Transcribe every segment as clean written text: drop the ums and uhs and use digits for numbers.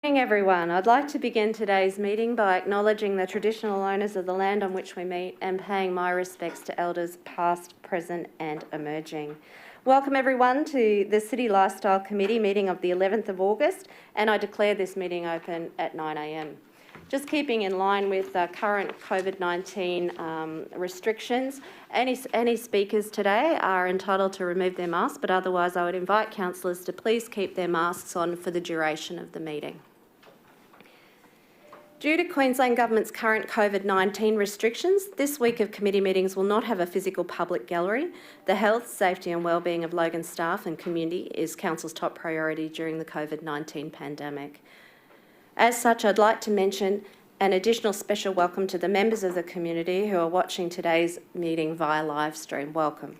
Good morning, everyone. I'd like to begin today's meeting by acknowledging the traditional owners of the land on which we meet and paying my respects to elders past, present and emerging. Welcome everyone to the City Lifestyle Committee meeting of the 11th of August, and I declare this meeting open at 9 a.m. Just keeping in line with current COVID-19 restrictions, any speakers today are entitled to remove their masks, but otherwise I would invite councillors to please keep their masks on for the duration of the meeting. Due to Queensland Government's current COVID-19 restrictions, this week of committee meetings will not have a physical public gallery. The health, safety and wellbeing of Logan staff and community is Council's top priority during the COVID-19 pandemic. As such, I'd like to mention an additional special welcome to the members of the community who are watching today's meeting via live stream. Welcome.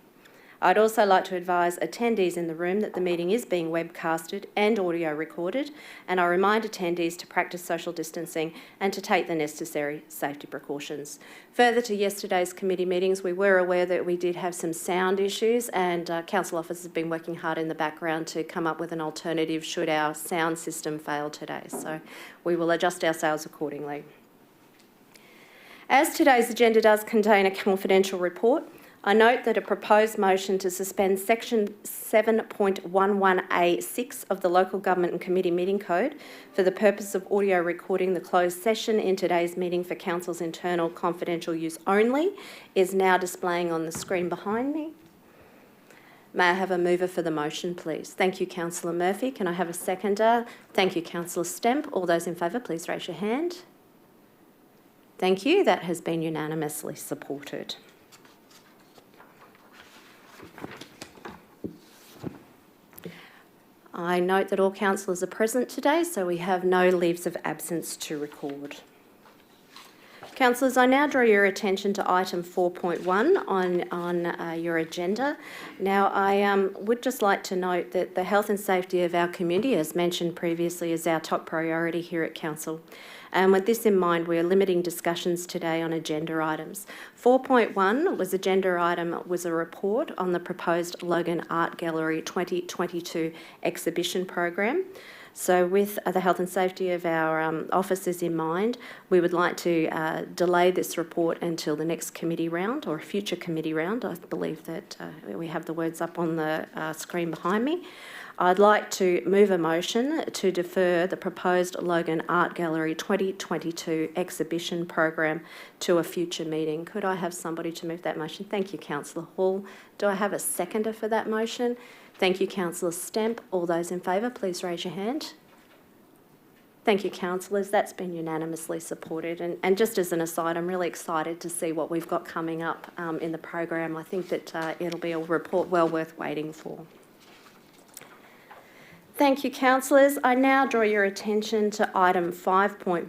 I'd also like to advise attendees in the room that the meeting is being webcasted and audio recorded, and I remind attendees to practice social distancing and to take the necessary safety precautions. Further to yesterday's committee meetings, we were aware that we did have some sound issues, and council officers have been working hard in the background to come up with an alternative should our sound system fail today. So we will adjust ourselves accordingly. As today's agenda does contain a confidential report, I note that a proposed motion to suspend section 7.11A6 of the Local Government and Committee Meeting Code for the purpose of audio recording the closed session in today's meeting for Council's internal confidential use only is now displaying on the screen behind me. May I have a mover for the motion, please? Thank you, Councillor Murphy. Can I have a seconder? Thank you, Councillor Stemp. All those in favour, please raise your hand. Thank you. That has been unanimously supported. I note that all councillors are present today, so we have no leaves of absence to record. Councillors, I now draw your attention to item 4.1 on your agenda. Now, I would just like to note that the health and safety of our community, as mentioned previously, is our top priority here at Council. And with this in mind, we are limiting discussions today on agenda items. 4.1 was a report on the proposed Logan Art Gallery 2022 exhibition program. So with the health and safety of our officers in mind, we would like to delay this report until the next committee round or a future committee round. I believe that we have the words up on the screen behind me. I'd like to move a motion to defer the proposed Logan Art Gallery 2022 exhibition program to a future meeting. Could I have somebody to move that motion? Thank you, Councillor Hall. Do I have a seconder for that motion? Thank you, Councillor Stemp. All those in favour, please raise your hand. Thank you, councillors. That's been unanimously supported. And just as an aside, I'm really excited to see what we've got coming up in the program. I think that it'll be a report well worth waiting for. Thank you, councillors. I now draw your attention to item 5.1.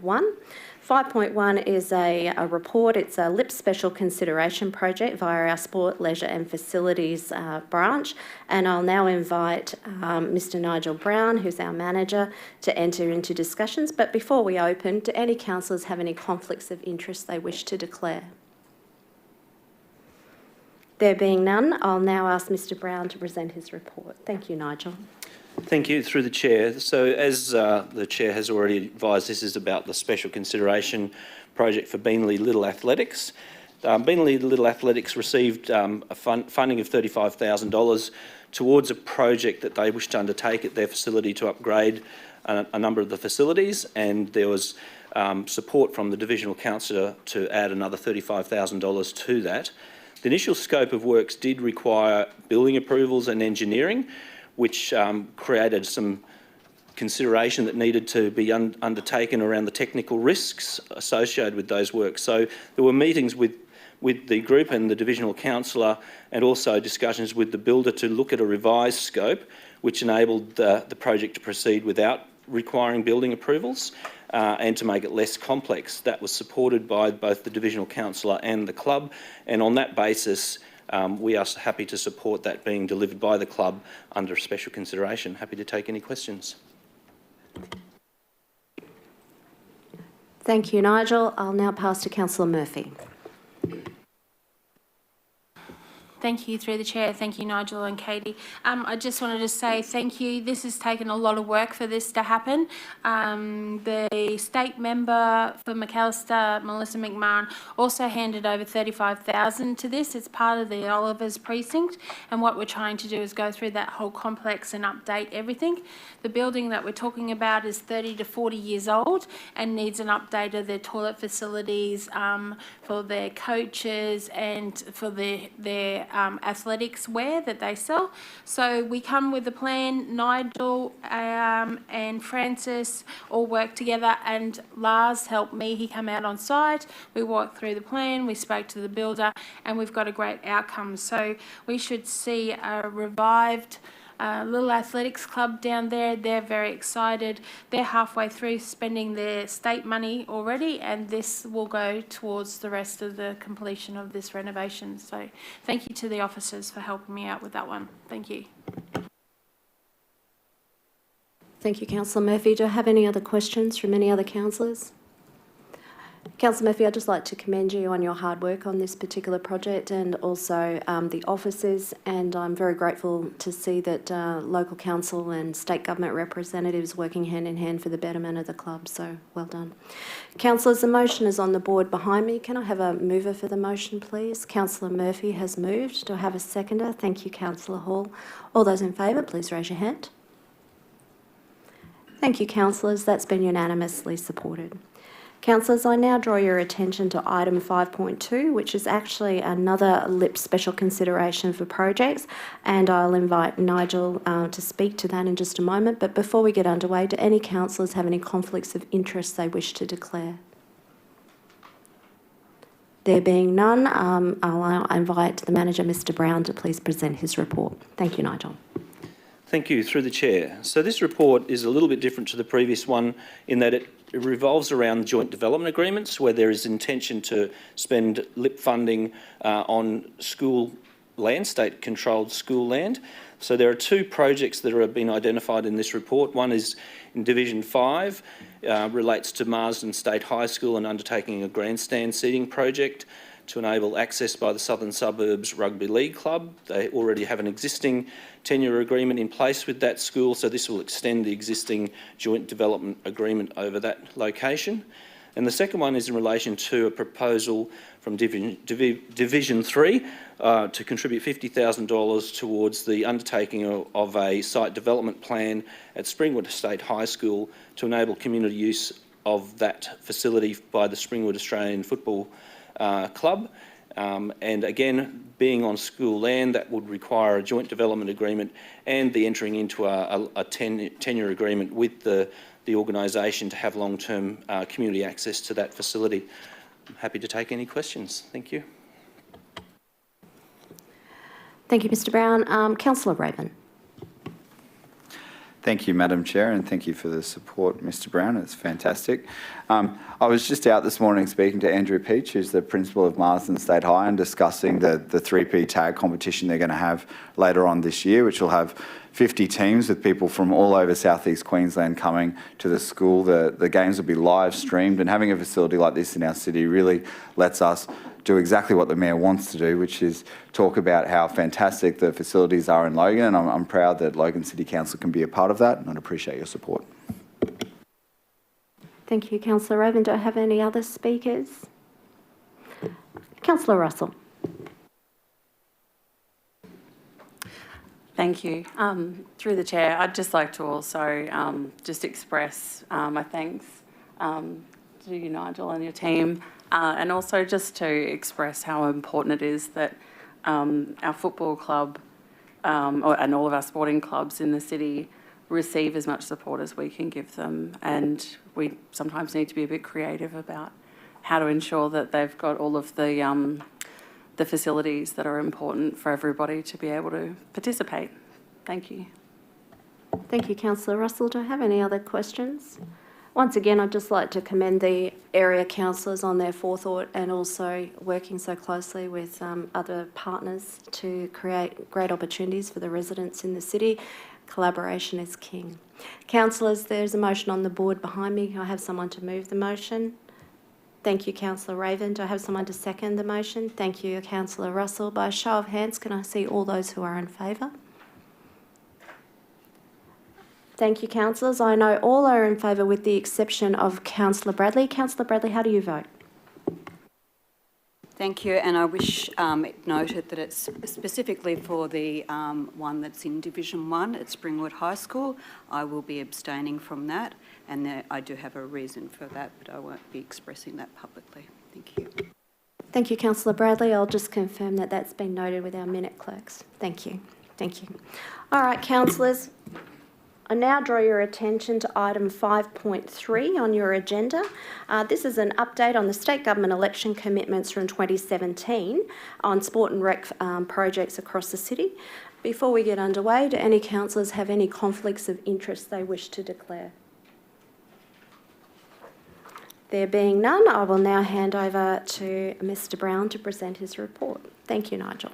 5.1 is a report. It's a LIP Special Consideration Project via our Sport, Leisure and Facilities branch. And I'll now invite Mr Nigel Brown, who's our manager, to enter into discussions. But before we open, do any councillors have any conflicts of interest they wish to declare? There being none, I'll now ask Mr Brown to present his report. Thank you, Nigel. Thank you, through the Chair. So as the Chair has already advised, this is about the Special Consideration Project for Beenleigh Little Athletics. Beenleigh Little Athletics received funding of $35,000 towards a project that they wish to undertake at their facility to upgrade a number of the facilities, and there was support from the Divisional Councillor to add another $35,000 to that. The initial scope of works did require building approvals and engineering, which created some consideration that needed to be undertaken around the technical risks associated with those works. So there were meetings with the group and the Divisional Councillor, and also discussions with the builder to look at a revised scope which enabled the project to proceed without requiring building approvals and to make it less complex. That was supported by both the Divisional Councillor and the club, and on that basis we are happy to support that being delivered by the club under special consideration. Happy to take any questions. Thank you, Nigel. I'll now pass to Councillor Murphy. Thank you, through the chair. Thank you, Nigel and Katie. I just wanted to say thank you. This has taken a lot of work for this to happen. The state member for McAllister, Melissa McMahon, also handed over $35,000 to this. It's part of the Oliver's precinct, and what we're trying to do is go through that whole complex and update everything. The building that we're talking about is 30 to 40 years old and needs an update of their toilet facilities for their coaches and for their athletics wear that they sell. So we come with a plan. Nigel and Francis all work together, and Lars helped me. He came out on site. We walked through the plan. We spoke to the builder, and we've got a great outcome. So we should see a revived little athletics club down there. They're very excited. They're halfway through spending their state money already, and this will go towards the rest of the completion of this renovation. So thank you to the officers for helping me out with that one. Thank you. Thank you, Councillor Murphy. Do I have any other questions from any other councillors? Councillor Murphy, I'd just like to commend you on your hard work on this particular project, and also the officers, and I'm very grateful to see that local council and state government representatives working hand in hand for the betterment of the club, so well done. Councillors, the motion is on the board behind me. Can I have a mover for the motion, please? Councillor Murphy has moved. Do I have a seconder? Thank you, Councillor Hall. All those in favour, please raise your hand. Thank you, councillors. That's been unanimously supported. Councillors, I now draw your attention to item 5.2, which is actually another LIP special consideration for projects, and I'll invite Nigel to speak to that in just a moment. But before we get underway, do any councillors have any conflicts of interest they wish to declare? There being none, I'll invite the manager, Mr. Brown, to please present his report. Thank you, Nigel. Thank you, through the chair. So this report is a little bit different to the previous one in that it revolves around joint development agreements where there is intention to spend LIP funding on school land, state-controlled school land. So there are two projects that have been identified in this report. One is in Division 5, relates to Marsden State High School and undertaking a grandstand seating project to enable access by the Southern Suburbs Rugby League Club. They already have an existing tenure agreement in place with that school, so this will extend the existing joint development agreement over that location. And the second one is in relation to a proposal from Division 3 to contribute $50,000 towards the undertaking of a site development plan at Springwood State High School to enable community use of that facility by the Springwood Australian Football Club. And again, being on school land, that would require a joint development agreement and the entering into a tenure agreement with the organisation to have long-term community access to that facility. I'm happy to take any questions. Thank you. Thank you, Mr. Brown. Councillor Raven. Thank you, Madam Chair, and thank you for the support, Mr. Brown. It's fantastic. I was just out this morning speaking to Andrew Peach, who's the principal of Marsden State High, and discussing the 3P tag competition they're going to have later on this year, which will have 50 teams with people from all over southeast Queensland coming to the school. The games will be live streamed, and having a facility like this in our city really lets us do exactly what the Mayor wants to do, which is talk about how fantastic the facilities are in Logan, and I'm proud that Logan City Council can be a part of that, and I'd appreciate your support. Thank you, Councillor Raven. Do I have any other speakers? Councillor Russell. Thank you. Through the chair, I'd just like to also just express my thanks to you, Nigel, and your team, and also just to express how important it is that our football club and all of our sporting clubs in the city receive as much support as we can give them, and we sometimes need to be a bit creative about how to ensure that they've got all of the facilities that are important for everybody to be able to participate. Thank you. Thank you, Councillor Russell. Do I have any other questions? Once again, I'd just like to commend the area councillors on their forethought and also working so closely with other partners to create great opportunities for the residents in the city. Collaboration is king. Councillors, there's a motion on the board behind me. I have someone to move the motion. Thank you, Councillor Raven. Do I have someone to second the motion? Thank you, Councillor Russell. By a show of hands, can I see all those who are in favour? Thank you, councillors. I know all are in favour with the exception of Councillor Bradley. Councillor Bradley, how do you vote? Thank you, and I wish it noted that it's specifically for the one that's in Division 1 at Springwood High School. I will be abstaining from that, and I do have a reason for that, but I won't be expressing that publicly. Thank you. Thank you, Councillor Bradley. I'll just confirm that that's been noted with our minute clerks. Thank you. Thank you. All right, councillors. I now draw your attention to item 5.3 on your agenda. This is an update on the state government election commitments from 2017 on sport and rec projects across the city. Before we get underway, do any councillors have any conflicts of interest they wish to declare? There being none, I will now hand over to Mr Brown to present his report. Thank you, Nigel.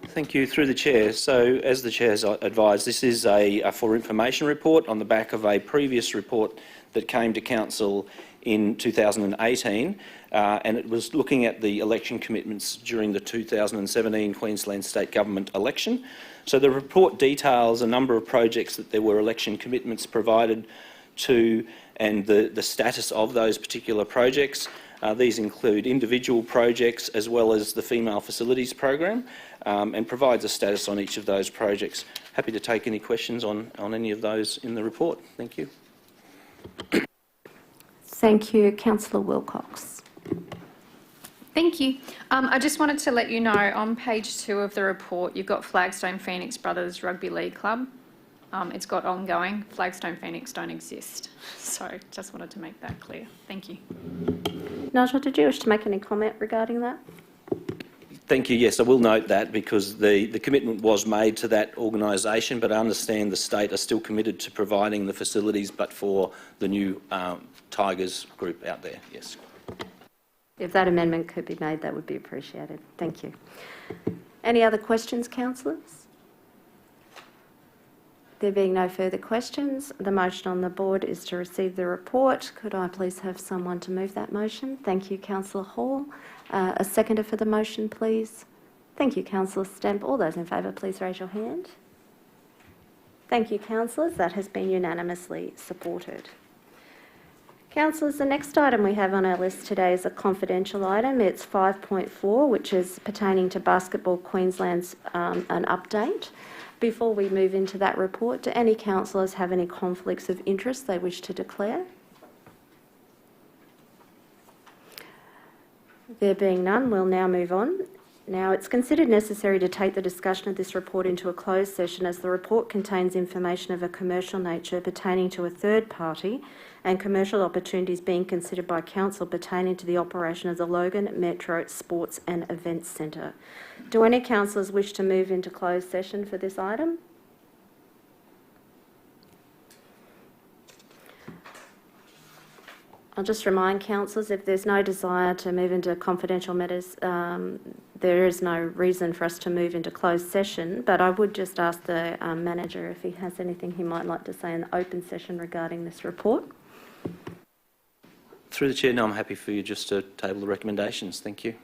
Thank you. Through the Chair. So, as the Chair has advised, this is a for information report on the back of a previous report that came to Council in 2018, and it was looking at the election commitments during the 2017 Queensland State Government election. So the report details a number of projects that there were election commitments provided to and the status of those particular projects. These include individual projects as well as the Female Facilities Program, and provides a status on each of those projects. Happy to take any questions on any of those in the report. Thank you. Thank you, Councillor Wilcox. Thank you. I just wanted to let you know on page 2 of the report, you've got Flagstone Phoenix Brothers Rugby League Club. It's got ongoing. Flagstone Phoenix don't exist. So just wanted to make that clear. Thank you. Nigel, did you wish to make any comment regarding that? Thank you. Yes, I will note that because the commitment was made to that organisation, but I understand the state are still committed to providing the facilities, but for the new Tigers group out there. Yes. If that amendment could be made, that would be appreciated. Thank you. Any other questions, councillors? There being no further questions, the motion on the board is to receive the report. Could I please have someone to move that motion? Thank you, Councillor Hall. A seconder for the motion, please. Thank you, Councillor Stemp. All those in favour, please raise your hand. Thank you, councillors. That has been unanimously supported. Councillors, the next item we have on our list today is a confidential item. It's 5.4, which is pertaining to Basketball Queensland's an update. Before we move into that report, do any councillors have any conflicts of interest they wish to declare? There being none, we'll now move on. Now, it's considered necessary to take the discussion of this report into a closed session as the report contains information of a commercial nature pertaining to a third party and commercial opportunities being considered by council pertaining to the operation of the Logan Metro Sports and Events Centre. Do any councillors wish to move into closed session for this item? I'll just remind councillors, if there's no desire to move into confidential matters, there is no reason for us to move into closed session, but I would just ask the manager if he has anything he might like to say in the open session regarding this report. Through the Chair, no, I'm happy for you just to table the recommendations. Thank you.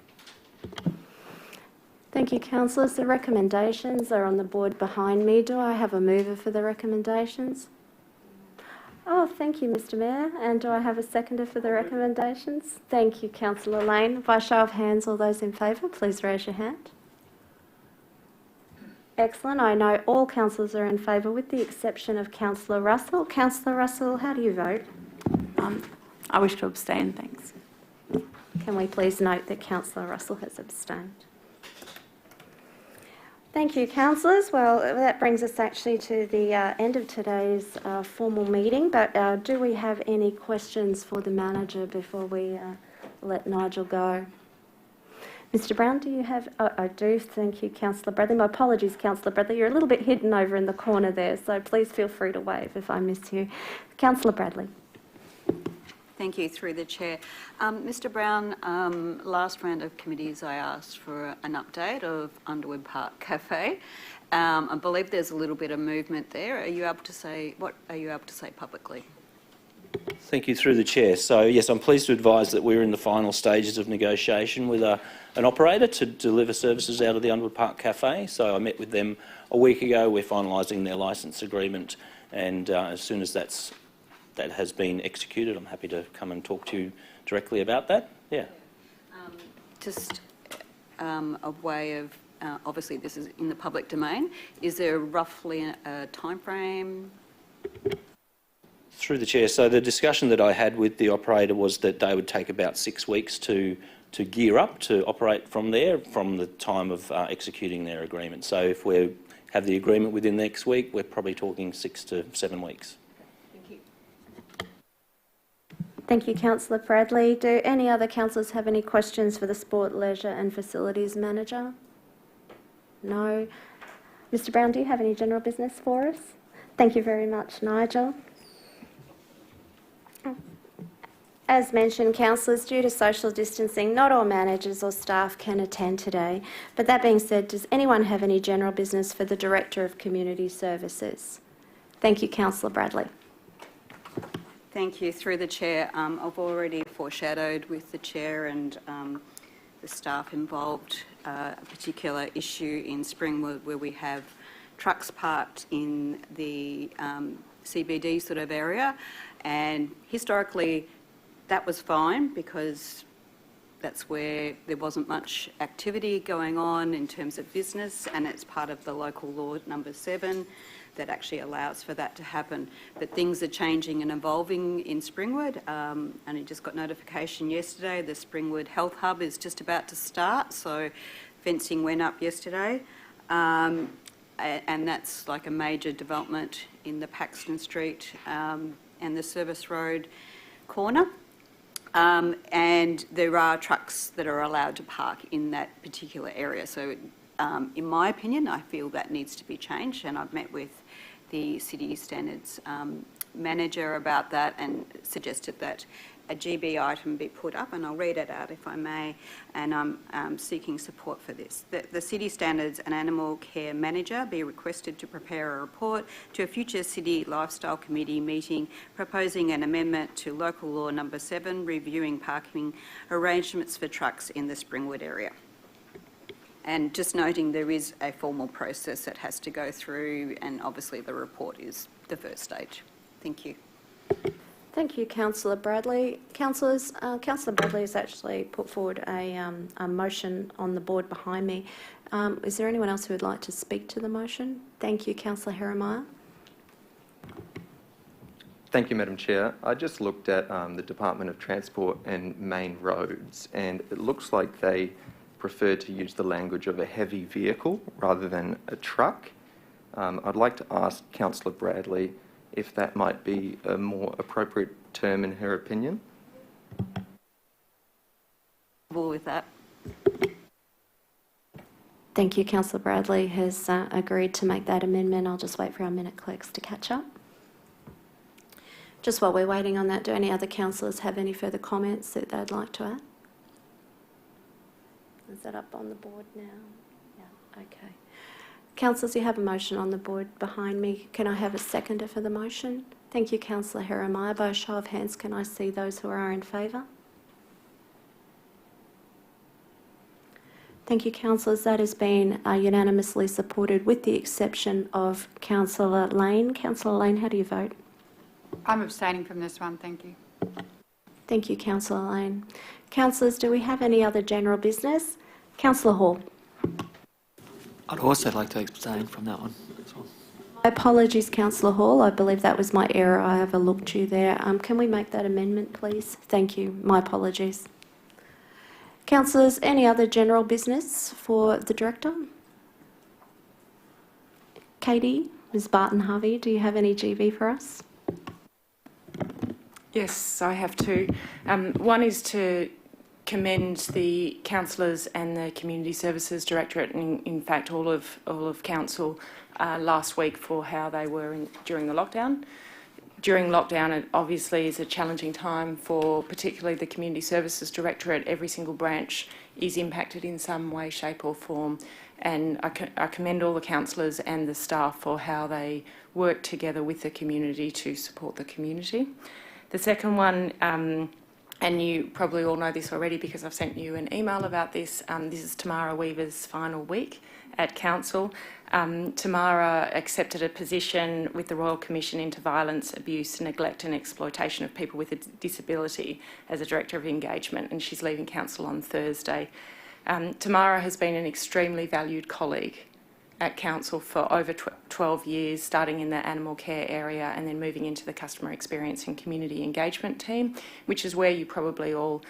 Thank you, councillors. The recommendations are on the board behind me. Do I have a mover for the recommendations? Oh, thank you, Mr Mayor. And do I have a seconder for the recommendations? Thank you, Councillor Lane. By show of hands, all those in favour, please raise your hand. Excellent. I know all councillors are in favour with the exception of Councillor Russell. Councillor Russell, how do you vote? I wish to abstain, thanks. Can we please note that Councillor Russell has abstained? Thank you, councillors. Well, that brings us actually to the end of today's formal meeting, but do we have any questions for the manager before we let Nigel go? Mr Brown, do you have... Oh, I do. Thank you, Councillor Bradley. My apologies, Councillor Bradley. You're a little bit hidden over in the corner there, so please feel free to wave if I miss you. Councillor Bradley. Thank you, through the Chair. Mr Brown, last round of committees I asked for an update of Underwood Park Cafe. I believe there's a little bit of movement there. Are you able to say, what are you able to say publicly? Thank you, through the chair. So yes, I'm pleased to advise that we're in the final stages of negotiation with an operator to deliver services out of the Underwood Park Cafe. So I met with them a week ago. We're finalising their licence agreement, and as soon as that has been executed, I'm happy to come and talk to you directly about that. Yeah. Just a way of, obviously this is in the public domain, is there roughly a time frame? Through the chair. So the discussion that I had with the operator was that they would take about 6 weeks to gear up to operate from there, from the time of executing their agreement. So if we have the agreement within next week, we're probably talking 6 to 7 weeks. Thank you. Thank you, Councillor Bradley. Do any other councillors have any questions for the Sport, Leisure and Facilities Manager? No. Mr Brown, do you have any general business for us? Thank you very much, Nigel. As mentioned, councillors, due to social distancing, not all managers or staff can attend today. But that being said, does anyone have any general business for the Director of Community Services? Thank you, Councillor Bradley. Thank you. Through the chair, I've already foreshadowed with the chair and the staff involved a particular issue in Springwood where we have trucks parked in the CBD sort of area, and historically that was fine because that's where there wasn't much activity going on in terms of business, and it's part of the local law number 7 that actually allows for that to happen. But things are changing and evolving in Springwood. Only just got notification yesterday the Springwood Health Hub is just about to start, so fencing went up yesterday. And that's like a major development in the Paxton Street and the Service Road corner. And there are trucks that are allowed to park in that particular area. So in my opinion, I feel that needs to be changed, and I've met with the City Standards manager about that and suggested that a GB item be put up, and I'll read it out if I may, and I'm seeking support for this. The City Standards and Animal Care Manager be requested to prepare a report to a future City Lifestyle Committee meeting proposing an amendment to Local Law number 7 reviewing parking arrangements for trucks in the Springwood area. And just noting there is a formal process that has to go through, and obviously the report is the first stage. Thank you. Thank you, Councillor Bradley. Councillors, Councillor Bradley has actually put forward a motion on the board behind me. Is there anyone else who would like to speak to the motion? Thank you, Councillor Herrmeyer. Thank you, Madam Chair. I just looked at the Department of Transport and Main Roads, and it looks like they prefer to use the language of a heavy vehicle rather than a truck. I'd like to ask Councillor Bradley if that might be a more appropriate term in her opinion. With that. Thank you. Councillor Bradley has agreed to make that amendment. I'll just wait for our minute clerks to catch up. Just while we're waiting on that, do any other councillors have any further comments that they'd like to add? Is that up on the board now? Yeah, okay. Councillors, you have a motion on the board behind me. Can I have a seconder for the motion? Thank you, Councillor Herrmeyer. By a show of hands, can I see those who are in favour? Thank you, councillors. That has been unanimously supported with the exception of Councillor Lane. Councillor Lane, how do you vote? I'm abstaining from this one, thank you. Thank you, Councillor Lane. Councillors, do we have any other general business? Councillor Hall. I'd also like to abstain from that one as well. Apologies, Councillor Hall. I believe that was my error. I overlooked you there. Can we make that amendment, please? Thank you. My apologies. Councillors, any other general business for the Director? Katie, Ms Barton-Harvey, do you have any GB for us? Yes, I have two. One is to commend the councillors and the Community Services Directorate, and in fact all of council last week for how they were during the lockdown. During lockdown, it obviously is a challenging time for particularly the Community Services Directorate. Every single branch is impacted in some way, shape or form, and I commend all the councillors and the staff for how they work together with the community to support the community. The second one, and you probably all know this already because I've sent you an email about this, this is Tamara Weaver's final week at Council. Tamara accepted a position with the Royal Commission into Violence, Abuse, Neglect and Exploitation of People with a Disability as a Director of Engagement, and she's leaving Council on Thursday. Tamara has been an extremely valued colleague at Council for over 12 years, starting in the animal care area and then moving into the customer experience and community engagement team, which is where you probably all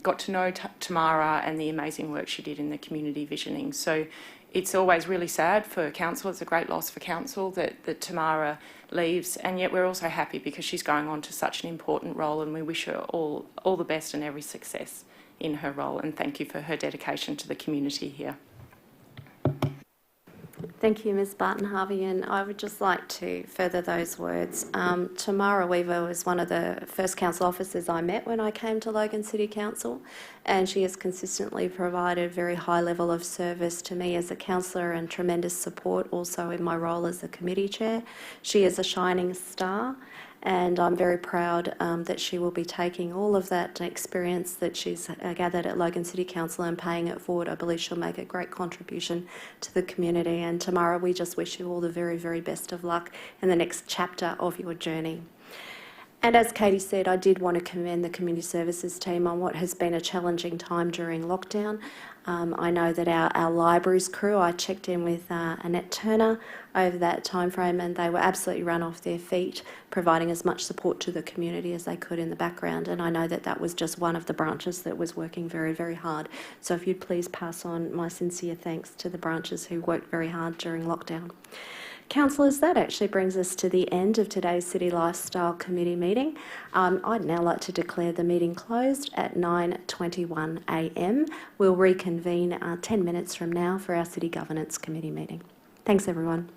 got to know Tamara and the amazing work she did in the community visioning. So it's always really sad for Council. It's a great loss for Council that Tamara leaves, and yet we're also happy because she's going on to such an important role, and we wish her all the best and every success in her role, and thank you for her dedication to the community here. Thank you, Ms Barton-Harvey, and I would just like to further those words. Tamara Weaver was one of the first council officers I met when I came to Logan City Council, and she has consistently provided a very high level of service to me as a councillor and tremendous support also in my role as the committee chair. She is a shining star, and I'm very proud that she will be taking all of that experience that she's gathered at Logan City Council and paying it forward. I believe she'll make a great contribution to the community. And Tamara, we just wish you all the very, very best of luck in the next chapter of your journey. And as Katie said, I did want to commend the community services team on what has been a challenging time during lockdown. I know that our libraries crew, I checked in with Annette Turner over that time frame, and they were absolutely run off their feet, providing as much support to the community as they could in the background. And I know that that was just one of the branches that was working very, very hard. So if you'd please pass on my sincere thanks to the branches who worked very hard during lockdown. Councillors, that actually brings us to the end of today's City Lifestyle Committee meeting. I'd now like to declare the meeting closed at 9:21 a.m. We'll reconvene 10 minutes from now for our City Governance Committee meeting. Thanks, everyone.